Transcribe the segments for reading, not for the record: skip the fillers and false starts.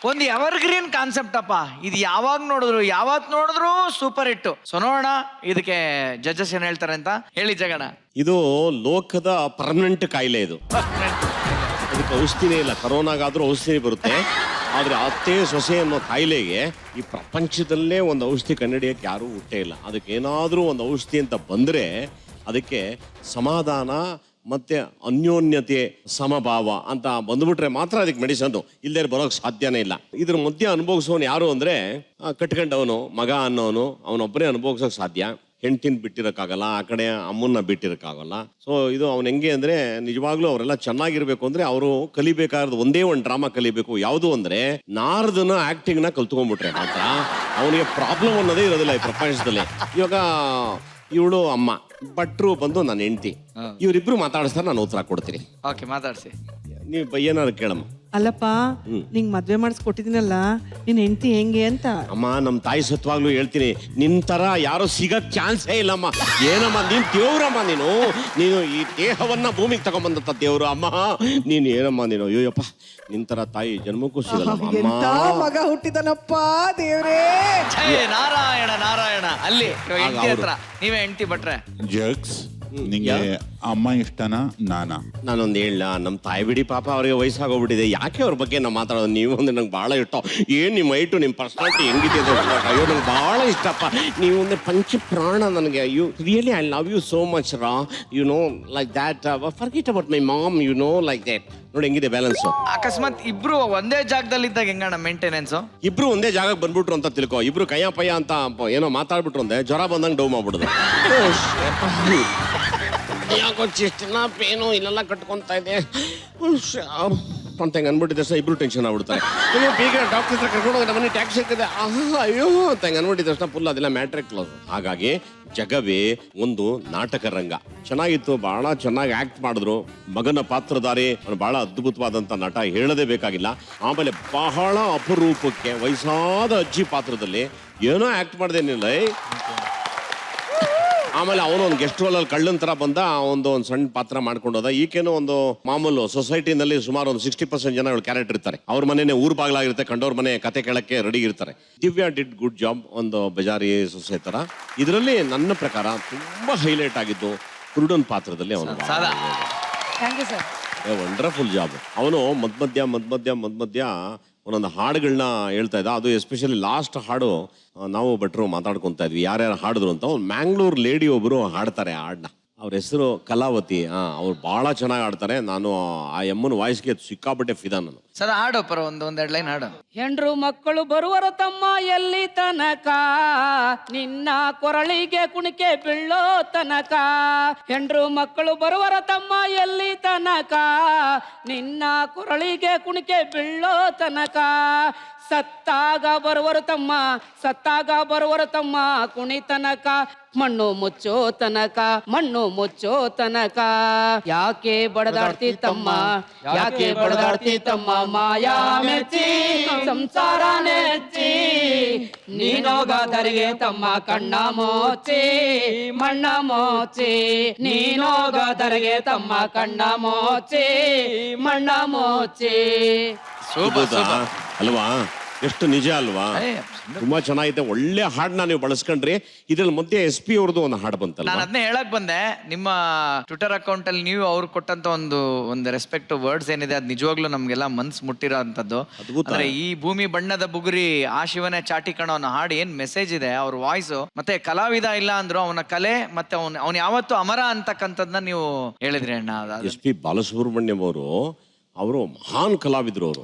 ಒಂದು evergreen concept ಅಪ್ಪ ಇದು. ಯಾವಾಗ ಯಾವತ್ ನೋಡಿದ್ರು ಸೂಪರ್ ಹಿಟ್. ಸೊ ನೋಡೋಣ ಇದಕ್ಕೆ ಜಡ್ಜಸ್ ಏನ್ ಹೇಳ್ತಾರೆ ಅಂತ. ಹೇಳಿ ಜಗಣ. ಇದು ಲೋಕದ ಪರ್ಮನೆಂಟ್ ಕಾಯಿಲೆ ಇದು. ಅದಕ್ಕೆ ಔಷಧಿನೇ ಇಲ್ಲ. ಕರೋನಾಗಾದ್ರೂ ಔಷಧಿ ಬರುತ್ತೆ, ಆದ್ರೆ ಅತ್ತೆ ಸೊಸೆ ಅನ್ನೋ ಕಾಯಿಲೆಗೆ ಈ ಪ್ರಪಂಚದಲ್ಲೇ ಒಂದು ಔಷಧಿ ಕಂಡುಹಿಡಿಯಕ್ಕೆ ಯಾರೂ ಹುಟ್ಟೇ ಇಲ್ಲ. ಅದಕ್ಕೆ ಏನಾದ್ರೂ ಒಂದು ಔಷಧಿ ಅಂತ ಬಂದ್ರೆ ಅದಕ್ಕೆ ಸಮಾಧಾನ ಮತ್ತೆ ಅನ್ಯೋನ್ಯತೆ ಸಮಭಾವ ಅಂತ ಬಂದ್ಬಿಟ್ರೆ ಮಾತ್ರ ಅದಕ್ಕೆ ಮೆಡಿಸನ್. ಇಲ್ಲದೆ ಬರೋಕ್ ಸಾಧ್ಯನೇ ಇಲ್ಲ. ಇದ್ರ ಮಧ್ಯೆ ಅನುಭವಿಸೋನು ಯಾರು ಅಂದ್ರೆ ಕಟ್ಕೊಂಡವನು ಮಗ ಅನ್ನೋನು, ಅವನೊಬ್ಬರೇ ಅನುಭವಿಸೋಕ್ ಸಾಧ್ಯ. ಹೆಂಡತಿನ ಬಿಟ್ಟಿರೋಕ್ಕಾಗಲ್ಲ, ಆ ಕಡೆ ಅಮ್ಮನ್ನ ಬಿಟ್ಟಿರೋಕ್ಕಾಗಲ್ಲ. ಸೊ ಇದು ಅವ್ನು ಹೆಂಗೆ ಅಂದ್ರೆ ನಿಜವಾಗ್ಲೂ ಅವರೆಲ್ಲ ಚೆನ್ನಾಗಿರ್ಬೇಕು ಅಂದ್ರೆ ಅವರು ಕಲಿಬೇಕಾದ ಒಂದೇ ಒಂದು ಡ್ರಾಮಾ ಕಲಿಬೇಕು. ಯಾವುದು ಅಂದ್ರೆ ನಾರದನ ಆಕ್ಟಿಂಗ್ ನ ಕಲ್ತ್ಕೊಂಡ್ಬಿಟ್ರೆ ಮಾತ್ರ ಅವನಿಗೆ ಪ್ರಾಬ್ಲಮ್ ಅನ್ನೋದೇ ಇರೋದಿಲ್ಲ ಈ ಪ್ರಪಂಚದಲ್ಲಿ. ಇವಾಗ ಇವಳು ಅಮ್ಮ, ಭಟ್ರು ಬಂದು ನನ್ನ ಹೆಂಡತಿ, ಇವರಿಬ್ರು ಮಾತಾಡಿಸ್ತಾರೆ, ನಾನು ಉತ್ತರ ಕೊಡ್ತೀನಿ. ಓಕೆ, ಮಾತಾಡ್ಸಿ. ನೀವು ಏನಾದ್ರು ಕೇಳಮ್ಮ. ಅಲ್ಲಪ್ಪ, ನಿಂಗ್ ಮದ್ವೆ ಮಾಡಿಸ್ಕೊಟ್ಟಿದ್ದೀನಲ್ಲ, ನಿನ್ ಹೆಂಡತಿ ಹೆಂಗೆ ಅಂತ. ಅಮ್ಮ, ನಮ್ಮ ತಾಯಿ ಸತ್ವಾಗ್ಲೂ ಹೇಳ್ತೀನಿ, ನಿನ್ ತರ ಯಾರು ಸಿಗಕ್ ಚಾನ್ಸೇ ಇಲ್ಲಮ್ಮ. ಏನಮ್ಮ ನೀನ್ ದೇವ್ರಮ್ಮ, ನೀನು ಈ ದೇಹವನ್ನ ಭೂಮಿಗೆ ತಗೊಂಬಂದಂತ ದೇವ್ರು ಅಮ್ಮ. ನೀನ್ ಏನಮ್ಮ ನೀನು, ಅಯ್ಯೋಯಪ್ಪ, ನಿನ್ ತರ ತಾಯಿ ಜನ್ಮಕ್ಕೂ ಸಿಗಲ್ಲ ಎಂತ ಮಗ ಹುಟ್ಟಿದನಪ್ಪ ದೇವ್ರೇ. ನಾರಾಯಣ ನಾರಾಯಣ. ಅಲ್ಲಿ ಹೆಂಡತಿ ಹತ್ರ ನೀವೇ ಹೆಂಡತಿ ಭಟ್ರೆ. ಜಗ್ಸ್, ನಿಂಗೆ ಅಮ್ಮ ಇಷ್ಟನಾ ನಾನಾ? ನಾನೊಂದು ಹೇಳ, ನಮ್ಮ ತಾಯಿ ಬಿಡಿ ಪಾಪ, ಅವ್ರಿಗೆ ವಯಸ್ಸಾಗೋಗ್ಬಿಟ್ಟಿದೆ, ಯಾಕೆ ಅವ್ರ ಬಗ್ಗೆ ನಾವು ಮಾತಾಡೋದು. ನೀವು ಅಂದ್ರೆ ನಂಗೆ ಭಾಳ ಇಷ್ಟ. ಏನ್ ನಿಮ್ಮ ಐಟು, ನಿಮ್ಮ ಪರ್ಸನಾಲಿಟಿ ಹೆಂಗಿದೆ ಅಂತ. ಅಯ್ಯೋ, ನಂಗೆ ಭಾಳ ಇಷ್ಟಪ್ಪ. ನೀವು ಒಂದು ಪಂಚ ಪ್ರಾಣ ನನಗೆ. You really I love you so much ರಾ. You know like that. Forget about my mom, you know like that. ನೋಡಿ ಹೆಂಗಿದೆ ಬ್ಯಾಲೆನ್ಸ್. ಅಕಸ್ಮಾತ್ ಇಬ್ರು ಒಂದೇ ಜಾಗದಲ್ಲಿ ಇದ್ದಾಗ ಹೆಂಗಣ್ಣ ಮೇಂಟೆನೆನ್ಸ್? ಇಬ್ರು ಒಂದೇ ಜಾಗಕ್ಕೆ ಬಂದ್ಬಿಟ್ರು ಅಂತ ತಿಳ್ಕೊ, ಇಬ್ರು ಕಯ್ಯ ಪಯ್ಯ ಅಂತ ಏನೋ ಮಾತಾಡ್ಬಿಟ್ರು ಅಂದೆ, ಜ್ವರ ಬಂದಂಗೆ ಡೌ ಮಾಡ್ಬಿಡುದು. ಯಾಕೋ ಚೆಸ್ಟಿನ ಪೇನು ಇಲ್ಲೆಲ್ಲ ಕಟ್ಕೊಂತ ಇದೆ ಅಂತ ಹೆಂಗೆ ಅನ್ಬಿಟ್ಟಿದೆ ಸರ್. ಇಬ್ರು ಟೆನ್ಷನ್ ಆಗ್ಬಿಡ್ತಾರೆ. ಅಯ್ಯೋ, ಬೇಗ ಡಾಕ್ಟರ್ ಹತ್ರ ಕರ್ಕೊಂಡು ಹೋಗಿ ನಮ್ಮನೆ ಟ್ಯಾಕ್ಸಿ ಹಾಕಿದೆ, ಅಯ್ಯೋ ಅಂತ ಹೆಂಗೆ ಅನ್ಬಿಟ್ಟಿದೆ ಅಷ್ಟ ಫುಲ್ ಅದೆಲ್ಲ ಮ್ಯಾಟ್ರಿಕ್ ಕ್ಲೋಸ್. ಹಾಗಾಗಿ ಜಗವೇ ಒಂದು ನಾಟಕ ರಂಗ. ಚೆನ್ನಾಗಿತ್ತು, ಬಹಳ ಚೆನ್ನಾಗಿ ಆಕ್ಟ್ ಮಾಡಿದ್ರು. ಮಗನ ಪಾತ್ರಧಾರಿ ಬಹಳ ಅದ್ಭುತವಾದಂಥ ನಟ, ಹೇಳದೇ ಬೇಕಾಗಿಲ್ಲ. ಆಮೇಲೆ ಬಹಳ ಅಪರೂಪಕ್ಕೆ ವಯಸ್ಸಾದ ಅಜ್ಜಿ ಪಾತ್ರದಲ್ಲಿ ಏನೋ ಆಕ್ಟ್ ಮಾಡ್ದೇನಿಲ್ಲ. ಆಮೇಲೆ ಅವನು ಒಂದು ಗೆಸ್ಟ್ ರೋಲ್ ಅಲ್ಲಿ ಕಳ್ಳನ್ ತರ ಬಂದ, ಒಂದು ಸಣ್ಣ ಪಾತ್ರ ಮಾಡ್ಕೊಂಡೋದ. ಈಗೇನೋ ಒಂದು ಮಾಮೂಲು ಸೊಸೈಟಿನಲ್ಲಿ ಸುಮಾರು ಒಂದು 60% ಜನಗಳು ಕ್ಯಾರೆಕ್ಟರ್ ಇರ್ತಾರೆ. ಅವ್ರ ಮನೆನೇ ಊರ್ ಬಾಗ್ಲಾಗಿರುತ್ತೆ, ಕಂಡವ್ರ ಮನೆ ಕತೆ ಕೇಳಕ್ಕೆ ರೆಡಿ ಇರ್ತಾರೆ. ದಿವ್ಯಾ ಡಿಡ್ ಗುಡ್ ಜಾಬ್, ಒಂದು ಬಜಾರಿ ಸೊಸೆ ತರ. ಇದರಲ್ಲಿ ನನ್ನ ಪ್ರಕಾರ ತುಂಬಾ ಹೈಲೈಟ್ ಆಗಿದ್ದು ಕುರುಡನ್ ಪಾತ್ರದಲ್ಲಿ ಅವನು ವಂಡರ್ಫುಲ್ ಜಾಬ್. ಅವನು ಮಧ್ಯ ಒಂದೊಂದು ಹಾಡುಗಳನ್ನ ಹೇಳ್ತಾ ಇದ್ದ. ಅದು ಎಸ್ಪೆಷಲಿ ಲಾಸ್ಟ್ ಹಾಡು ನಾವು ಭಟ್ರು ಮಾತಾಡ್ಕೊತಾ ಇದ್ವಿ, ಯಾರ್ಯಾರು ಹಾಡಿದ್ರು ಅಂತ. ಒಂದು ಮ್ಯಾಂಗ್ಳೂರ್ ಲೇಡಿ ಒಬ್ರು ಹಾಡ್ತಾರೆ ಆ ಹಾಡನ್ನ. ಅವ್ರ ಹೆಸರು ಕಲಾವತಿ. ಅವ್ರು ಬಹಳ ಚೆನ್ನಾಗಿ ಆಡ್ತಾರೆ. ನಾನು ಆ ಎಮ್ಮನ ವಾಯ್ಸ್ಗೆ ಸಿಕ್ಕಾಪಟ್ಟೆ ಫಿದಾ ನಾನು. ಸರ್ ಹಾಡು ಪರ ಒಂದೆರಡು ಲೈನ್ ಹಾಡು. ಹೆಂಡ್ರು ಮಕ್ಕಳು ಬರುವರ ತಮ್ಮ ಎಲ್ಲಿ ತನಕ, ನಿನ್ನ ಕೊರಳಿಗೆ ಕುಣಿಕೆ ಬೀಳೋ ತನಕ. ಹೆಂಡ್ರು ಮಕ್ಕಳು ಬರುವರ ತಮ್ಮ ಎಲ್ಲಿ ತನಕ, ನಿನ್ನ ಕೊರಳಿಗೆ ಕುಣಿಕೆ ಬೀಳೋ ತನಕ. ಸತ್ತಾಗ ಬರುವರು ತಮ್ಮ ಕುಣಿತನಕ, ಮಣ್ಣು ಮುಚ್ಚೋ ಮುಚ್ಚೋ ತನಕ. ಯಾಕೆ ಬಡದಾಡ್ತಿ ತಮ್ಮ ಮಾಯಾ ಮೆಚ್ಚಿ ಸಂಸಾರ ನೆಚ್ಚಿ. ನೀನೋಗದರಿಗೆ ತಮ್ಮ ಕಣ್ಣ ಮೋಚಿ ಮಣ್ಣ ಮೋಚಿ. ನೀನೋಗದರಿಗೆ ತಮ್ಮ ಕಣ್ಣ ಮೋಚಿ ಮಣ್ಣ ಮೋಚಿ. ಅಲ್ವಾ, ಎಷ್ಟು ನಿಜ ಅಲ್ವಾ? ತುಂಬಾ ಚೆನ್ನಾಗಿದೆ. ಒಳ್ಳೆ ಹಾಡನ್ನ ನೀವು ಬಳಸ್ಕೊಂಡ್ರಿ. ಇದ್ರಲ್ಲಿ ಮಧ್ಯೆ SP ಅವ್ರದ್ದು ಒಂದು ಹಾಡು ಬಂತಲ್ಲ, ನಾನು ಅದನ್ನೇ ಹೇಳಕ್ ಬಂದೆ. ನಿಮ್ಮ ಟ್ವಿಟರ್ ಅಕೌಂಟ್ ಅಲ್ಲಿ ನೀವು ಅವ್ರು ಕೊಟ್ಟಂತ ಒಂದು ರೆಸ್ಪೆಕ್ಟ್ ವರ್ಡ್ಸ್ ಏನಿದೆ, ಅದು ನಿಜವಾಗ್ಲೂ ನಮ್ಗೆಲ್ಲ ಮನ್ಸು ಮುಟ್ಟಿರೋ ಅಂತದ್ದು. ಅಂದ್ರೆ ಈ ಭೂಮಿ ಬಣ್ಣದ ಬುಗುರಿ ಆ ಶಿವನೇ ಚಾಟಿ ಕಣೋ ಅನ್ನೋ ಹಾಡು ಏನ್ ಮೆಸೇಜ್ ಇದೆ, ಅವ್ರ ವಾಯ್ಸ್ ಮತ್ತೆ ಕಲಾವಿದ ಇಲ್ಲ ಅಂದ್ರು ಅವನ ಕಲೆ ಮತ್ತೆ ಅವ್ನು ಯಾವತ್ತೂ ಅಮರ ಅಂತಕ್ಕಂಥದ್ನ ನೀವು ಹೇಳಿದ್ರಿ ಅಣ್ಣ. SP ಬಾಲಸುಬ್ರಹ್ಮಣ್ಯಂ ಅವರು ಮಹಾನ್ ಕಲಾವಿದ್ರು. ಅವರು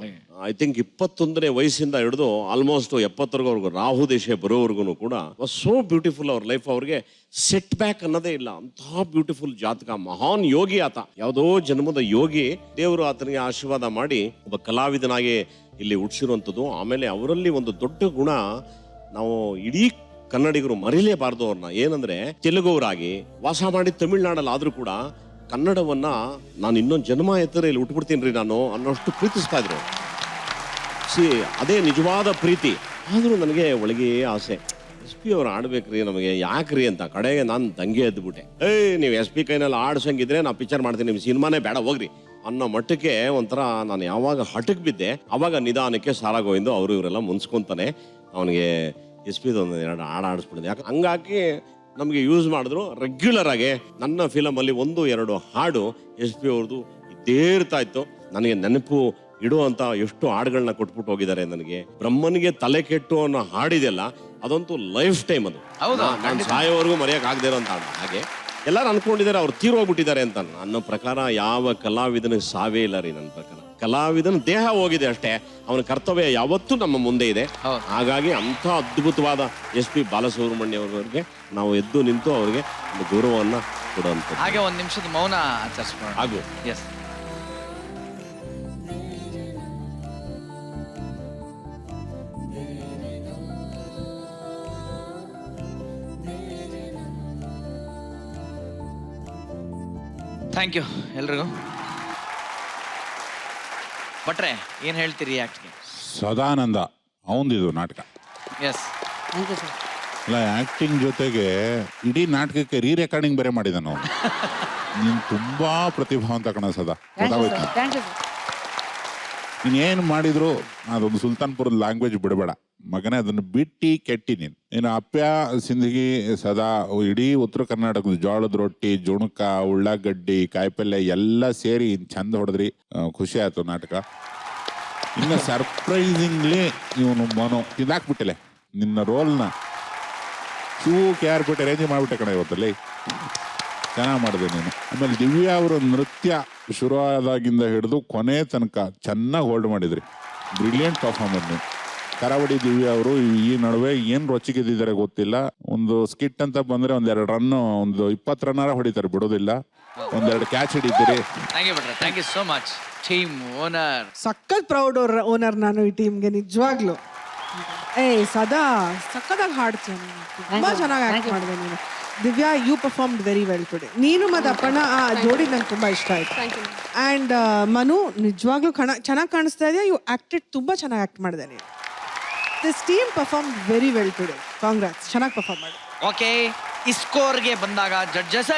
ಐ ಥಿಂಕ್ 21ನೇ ವಯಸ್ಸಿಂದ ಹಿಡಿದು ಆಲ್ಮೋಸ್ಟ್ 70ವರೆಗೂ ರಾಹು ದೇಶ ಬರೋವರೆಗೂ ಕೂಡ ಸೋ ಬ್ಯೂಟಿಫುಲ್ ಅವ್ರ ಲೈಫ್. ಅವ್ರಿಗೆ ಸೆಟ್ ಬ್ಯಾಕ್ ಅನ್ನೋದೇ ಇಲ್ಲ, ಅಂತಹ ಬ್ಯೂಟಿಫುಲ್ ಜಾತಕ. ಮಹಾನ್ ಯೋಗಿ ಆತ, ಯಾವುದೋ ಜನ್ಮದ ಯೋಗಿ. ದೇವರು ಆತನಿಗೆ ಆಶೀರ್ವಾದ ಮಾಡಿ ಒಬ್ಬ ಕಲಾವಿದನಾಗಿ ಇಲ್ಲಿ ಹುಟ್ಟಿಸಿರುವಂಥದ್ದು. ಆಮೇಲೆ ಅವರಲ್ಲಿ ಒಂದು ದೊಡ್ಡ ಗುಣ ನಾವು ಇಡೀ ಕನ್ನಡಿಗರು ಮರಿಲೇಬಾರ್ದು ಅವ್ರನ್ನ. ಏನಂದ್ರೆ ತೆಲುಗುವರಾಗಿ ವಾಸ ಮಾಡಿ ತಮಿಳ್ನಾಡಲ್ಲಿ ಆದ್ರೂ ಕೂಡ ಕನ್ನಡವನ್ನ ನಾನು ಇನ್ನೊಂದು ಜನ್ಮ ಎತ್ತರ ಇಲ್ಲಿ ಉಟ್ಬಿಡ್ತೀನಿ ನಾನು ಅನ್ನೋಷ್ಟು ಪ್ರೀತಿಸ್ತಾ ಇದ್ರು. ಅದೇ ನಿಜವಾದ ಪ್ರೀತಿ. ಆದ್ರೂ ನನಗೆ ಒಳಗೆ ಆಸೆ, SP ಅವ್ರು ಆಡ್ಬೇಕ್ರಿ ನಮಗೆ, ಯಾಕ್ರಿ ಅಂತ. ಕಡೆಗೆ ನಾನು ದಂಗೆ ಎದ್ಬಿಟ್ಟೆ. ನೀವು SP ಕೈನಲ್ಲಿ ಆಡ್ಸಂಗಿದ್ರೆ ನಾ ಪಿಕ್ಚರ್ ಮಾಡ್ತೀನಿ, ನಿಮ್ ಸಿನಿಮಾನೇ ಬೇಡ ಹೋಗ್ರಿ ಅನ್ನೋ ಮಟ್ಟಕ್ಕೆ ಒಂಥರ ನಾನು ಯಾವಾಗ ಹಠಕ್ಕೆ ಬಿದ್ದೆ ಅವಾಗ ನಿಧಾನಕ್ಕೆ ಸಾರಾ ಗೋವಿಂದು ಅವರು ಇವರೆಲ್ಲ ಮುನ್ಸ್ಕೊಂತಾನೆ ಅವನಿಗೆ ಎಸ್ ಪಿದು ಒಂದು 2 ಹಾಡು ಆಡಿಸ್ಬಿಡಿದೆ. ಯಾಕೆ ಹಂಗಾಗಿ ನಮಗೆ ಯೂಸ್ ಮಾಡಿದ್ರು ರೆಗ್ಯುಲರ್ ಆಗಿ ನನ್ನ ಫಿಲಮಲ್ಲಿ 1-2 ಹಾಡು ಎಸ್ ಪಿ ಅವ್ರದ್ದು ಇದ್ದೇ ಇರ್ತಾ ಇತ್ತು. ನನಗೆ ನೆನಪು ಇಡುವಂತ ಎಷ್ಟು ಹಾಡುಗಳನ್ನ ಕೊಟ್ಬಿಟ್ಟು ಹೋಗಿದ್ದಾರೆ ನನಗೆ. ಬ್ರಹ್ಮನಿಗೆ ತಲೆ ಕೆಟ್ಟು ಅನ್ನೋ ಹಾಡಿದೆಯಲ್ಲ ಅದಂತೂ ಲೈಫ್ ಟೈಮ್ ಅದು. ನಾನು ಸಾಯೋವರೆಗೂ ಮರೆಯಕ್ಕೆ ಆಗದೆ ಇರೋಂಥ ಹಾಡು. ಹಾಗೆ ಎಲ್ಲರೂ ಅನ್ಕೊಂಡಿದ್ದಾರೆ ಅವ್ರು ತೀರೋಗ್ಬಿಟ್ಟಿದ್ದಾರೆ ಅಂತ. ನನ್ನ ಪ್ರಕಾರ ಯಾವ ಕಲಾವಿದನಿಗೆ ಸಾವೇ ಇಲ್ಲ ರೀ. ನನ್ನ ಪ್ರಕಾರ ಕಲಾವಿದನ ದೇಹ ಹೋಗಿದೆ ಅಷ್ಟೇ, ಅವನ ಕರ್ತವ್ಯ ಯಾವತ್ತೂ ನಮ್ಮ ಮುಂದೆ ಇದೆ. ಹಾಗಾಗಿ ಅಂಥ ಅದ್ಭುತವಾದ ಎಸ್ ಪಿ ಬಾಲಸುಬ್ರಹ್ಮಣ್ಯ ಅವರಿಗೆ ನಾವು ಎದ್ದು ನಿಂತು ಅವರಿಗೆ ಒಂದು ಗೌರವವನ್ನು ಕೊಡುವಂಥದ್ದು. ಹಾಗೆ 1 ನಿಮಿಷದ ಮೌನ ಆಚರಿಸ್ಕೊಳ್ಳೋಣ. ಹಾಗೂ ಎಸ್. ಥ್ಯಾಂಕ್ ಯು ಎಲ್ರಿಗೂ. ಭಟ್ರೆ ಏನ್ ಹೇಳ್ತೀರಿ ಆಕ್ಟ್ಗೆ? ಸದಾನಂದ ಅವಂದಿದು ನಾಟಕ. ಎಸ್. Thank you sir. ಅಲ್ಲ, ಆಕ್ಟಿಂಗ್ ಜೊತೆಗೆ ಇಡೀ ನಾಟಕಕ್ಕೆ ರೆಕಾರ್ಡಿಂಗ್ ಬೇರೆ ಮಾಡಿದ ನಾವು. ನೀನ್ ತುಂಬಾ ಪ್ರತಿಭಾವಂತ ಕಣ ಸದಾ. ಗೊತ್ತಾಗೋಯ್ತು. Thank you sir. ನೀನ್ ಏನ್ ಮಾಡಿದ್ರು ಅದೊಂದು ಸುಲ್ತಾನ್ಪುರದ ಲ್ಯಾಂಗ್ವೇಜ್ ಬಿಡಬೇಡ ಮಗನೇ, ಅದನ್ನು ಬಿಟ್ಟಿ ಕೆಟ್ಟಿ ನೀನು ಅಪ್ಯ ಸಿಂದಗಿ ಸದಾ ಇಡೀ ಉತ್ತರ ಕರ್ನಾಟಕದ ಜೋಳದ ರೊಟ್ಟಿ, ಜುಣಕ, ಉಳ್ಳಾಗಡ್ಡಿ, ಕಾಯಿಪಲ್ಯ ಎಲ್ಲ ಸೇರಿ ಚಂದ ಹೊಡೆದ್ರಿ. ಖುಷಿ ಆಯ್ತು ನಾಟಕ. ಇನ್ನು ಸರ್ಪ್ರೈಸಿಂಗ್ಲಿ ಇವನು ಮನೋ ಇದಾಕ್ಬಿಟ್ಟಿಲ್ಲ ನಿನ್ನ ರೋಲ್ನ KR ಪೇಟೆ ರೇಂಜ್ ಮಾಡ್ಬಿಟ್ಟೆ ಕಣ ಇವತ್ತಲ್ಲಿ. ಚೆನ್ನಾಗಿ ಮಾಡಿದೆ ನೀನು. ಆಮೇಲೆ ದಿವ್ಯಾ ಅವರ ನೃತ್ಯ ಶುರುವಾದಾಗಿಂದ ಹಿಡಿದು ಕೊನೆ ತನಕ ಚೆನ್ನಾಗಿ ಹೋಲ್ಡ್ ಮಾಡಿದ್ರಿ. ಬ್ರಿಲಿಯಂಟ್ ಪರ್ಫಾರ್ಮರ್ ನೀವು. ಕರಾವಳಿ ದಿವ್ಯಾ ಅವರು ಈ ನಡುವೆ ಏನ್ ರೊಚ್ಚಿಗೆದ್ದಿದ್ದಾರೆ ಗೊತ್ತಿಲ್ಲ. ಒಂದು ಸ್ಕಿಟ್ ಅಂತ ಬಂದ್ರೆ 1-2 ರನ್, ಒಂದು 20 ರನ್ನರ ಹೊಡಿತಾರೆ, ಬಿಡೋದಿಲ್ಲ. 1-2 ಕ್ಯಾಚ್ ಹಿಡಿತೀರಿ. ಥ್ಯಾಂಕ್ ಯು ಭಟ್ರೆ, thank you so much. Team owner ಸಖತ್ ಪ್ರೌಡ್ ಓನರ್ ನಾನು ಈ ಟೀಮ್ಗೆ ನಿಜವಾಗ್ಲು. ಸದಾ ಸಖತ್ತಾಗಿ ಹಾಡ್ತೀಯ ನೀನು, ತುಂಬಾ ಚೆನ್ನಾಗಿ ಆಕ್ಟ್ ಮಾಡಿದೆ ನೀನು. Divya, you performed very well today. ನೀನು ಮತ್ತು ಅಪ್ಪಣ್ಣ ಆ ಜೋಡಿ ನಂಗೆ ತುಂಬಾ ಇಷ್ಟ ಆಯ್ತು. ಆ್ಯಂಡ್ ಮನು, ನಿಜವಾಗ್ಲೂ ಚೆನ್ನಾಗಿ ಕಾಣಿಸ್ತಾ ಇದೆಯಾ. ಯು ಆಕ್ಟೆಡ್, ತುಂಬಾ ಚೆನ್ನಾಗಿ ಆಕ್ಟ್ ಮಾಡಿದೆ ನೀನು. This team performed very well today. Congrats, ಚೆನ್ನಾಗಿ ಪರ್ಫಾರ್ಮ್ ಮಾಡಿ. ಓಕೆ, ಈ ಸ್ಕೋರ್ಗೆ ಬಂದಾಗ ಜಡ್ಜಸ್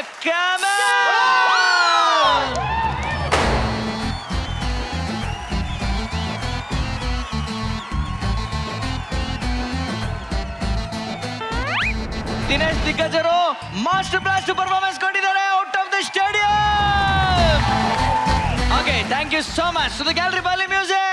ದಿನೇಶ್ ದಿಗ್ಗಜರು ಮಾಸ್ಟರ್ ಬ್ಲಾಸ್ಟ್ ಪರ್ಫಾರ್ಮೆನ್ಸ್ ಕೊಟ್ಟಿದ್ದಾರೆ out of the stadium. Okay, thank you so much to the gallery ಬಾಲಿ ಮ್ಯೂಸಿಕ್.